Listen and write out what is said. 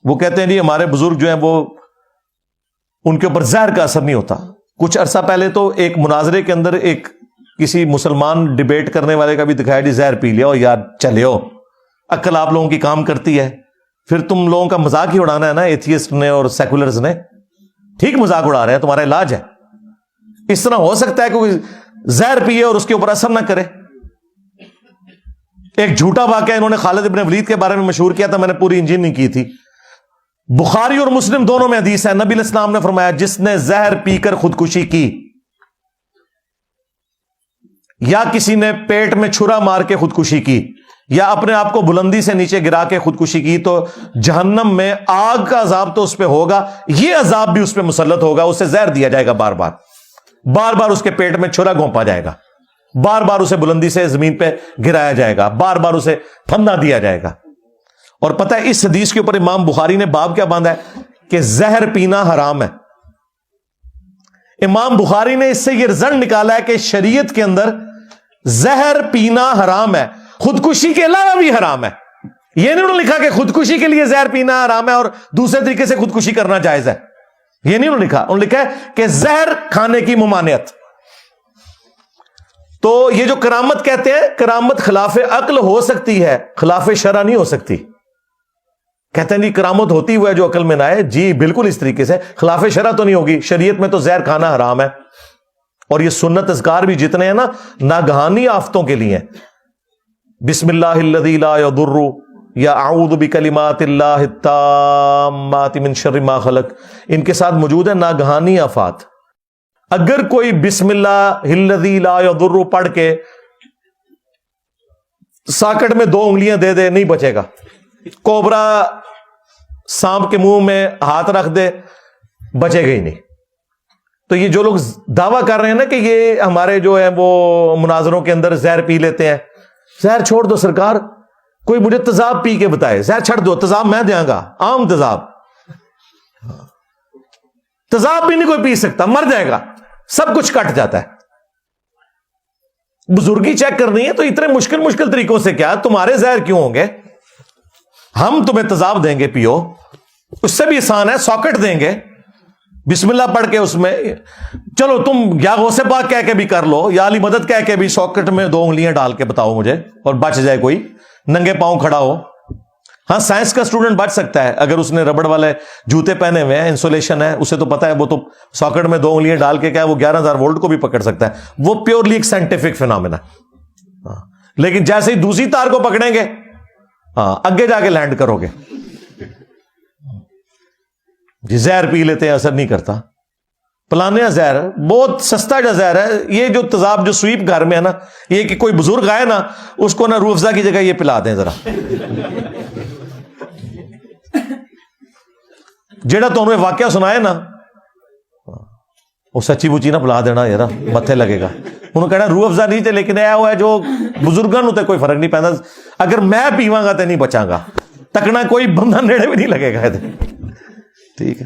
وہ کہتے ہیں جی ہمارے بزرگ جو ہیں وہ ان کے اوپر زہر کا اثر نہیں ہوتا. کچھ عرصہ پہلے تو ایک مناظرے کے اندر ایک کسی مسلمان ڈیبیٹ کرنے والے کا بھی دکھایا جی زہر پی لیا یار چلے ہو, عقل آپ لوگوں کی کام کرتی ہے. پھر تم لوگوں کا مذاق ہی اڑانا ہے نا ایتھیسٹ نے اور سیکولرز نے. ٹھیک مذاق اڑا رہے ہیں, تمہارا علاج ہے. اس طرح ہو سکتا ہے کہ کوئی زہر پیے اور اس کے اوپر اثر نہ کرے. ایک جھوٹا واقعہ انہوں نے خالد ابن ولید کے بارے میں مشہور کیا تھا, میں نے پوری انجین نہیں کی تھی. بخاری اور مسلم دونوں میں حدیث ہے, نبی علیہ السلام نے فرمایا جس نے زہر پی کر خودکشی کی یا کسی نے پیٹ میں چھرا مار کے خودکشی کی یا اپنے آپ کو بلندی سے نیچے گرا کے خودکشی کی تو جہنم میں آگ کا عذاب تو اس پہ ہوگا, یہ عذاب بھی اس پہ مسلط ہوگا. اسے زہر دیا جائے گا بار بار, بار بار اس کے پیٹ میں چھرا گھونپا جائے گا, بار بار اسے بلندی سے زمین پہ گرایا جائے گا, بار بار اسے پھندا دیا جائے گا. اور پتہ ہے اس حدیث کے اوپر امام بخاری نے باب کیا باندھا ہے کہ زہر پینا حرام ہے. امام بخاری نے اس سے یہ رزلٹ نکالا ہے کہ شریعت کے اندر زہر پینا حرام ہے, خودکشی کے علاوہ بھی حرام ہے. یہ نہیں انہوں نے لکھا کہ خودکشی کے لیے زہر پینا حرام ہے اور دوسرے طریقے سے خودکشی کرنا جائز ہے. یہ نہیں انہوں نے لکھا, انہوں نے لکھا ہے کہ زہر کھانے کی ممانعت. تو یہ جو کرامت کہتے ہیں, کرامت خلاف عقل ہو سکتی ہے, خلاف شرع نہیں ہو سکتی. کہتے ہیں جی کرامت ہوتی ہوا ہے جو عقل میں نہ آئے, جی بالکل اس طریقے سے, خلاف شرع تو نہیں ہوگی. شریعت میں تو زہر کھانا حرام ہے. اور یہ سنت اذکار بھی جتنے ہیں نا ناگہانی آفتوں کے لیے, بسم اللہ الذی لا یضر یا اعوذ بکلمات اللہ التامات من شر ما خلق, ان کے ساتھ موجود ہے ناگہانی آفات. اگر کوئی بسم اللہ الذی لا یضر پڑھ کے ساکٹ میں 2 انگلیاں دے دے نہیں بچے گا. کوبرا سانپ کے منہ میں ہاتھ رکھ دے بچے گا ہی نہیں. تو یہ جو لوگ دعویٰ کر رہے ہیں نا کہ یہ ہمارے جو ہے وہ مناظروں کے اندر زہر پی لیتے ہیں, زہر چھوڑ دو سرکار, کوئی مجھے تیزاب پی کے بتائے, زہر چھڑ دو, تیزاب میں دیا گا, عام تیزاب. تیزاب بھی نہیں کوئی پی سکتا, مر جائے گا, سب کچھ کٹ جاتا ہے. بزرگی چیک کرنی ہے تو اتنے مشکل طریقوں سے کیا, تمہارے زہر کیوں ہوں گے, ہم تمہیں تیزاب دیں گے پیو, اس سے بھی آسان ہے, ساکٹ دیں گے, بسم اللہ پڑھ کے اس میں, چلو تم یا غوث پاک کہہ کے بھی کر لو یا علی مدد کہہ کے بھی ساکٹ میں 2 انگلیاں ڈال کے بتاؤ مجھے اور بچ جائے کوئی, ننگے پاؤں کھڑا ہو. ہاں سائنس کا اسٹوڈنٹ بچ سکتا ہے اگر اس نے ربڑ والے جوتے پہنے ہوئے ہیں, انسولیشن ہے, اسے تو پتا ہے, وہ تو ساکٹ میں 2 انگلیاں ڈال کے کیا وہ 11,000 وولٹ کو بھی پکڑ سکتا ہے. وہ پیورلی ایک سائنٹیفک فینومینا. لیکن جیسے ہی دوسری تار کو پکڑیں گے اگے جا کے لینڈ کرو گے. جی زہر پی لیتے ہیں اثر نہیں کرتا, پلانے زہر بہت سستا جو زہر ہے. یہ جو تیزاب جو سویپ گھر میں ہے نا, یہ کہ کوئی بزرگ آئے نا اس کو نا روح افزا کی جگہ یہ پلا دیں ذرا, جیڑا تو انہوں نے واقعہ سنائے نا وہ سچی بچی نہ پلا دینا یار, متھے لگے گا. انہوں کہنا روح افزا نہیں تھے لیکن یہ ہوا ہے جو بزرگاں تے کوئی فرق نہیں پہنتا, اگر میں پیواں گا تو نہیں بچاں گا, تکنا کوئی بندہ نیڑے بھی نہیں لگے گا. ٹھیک ہے.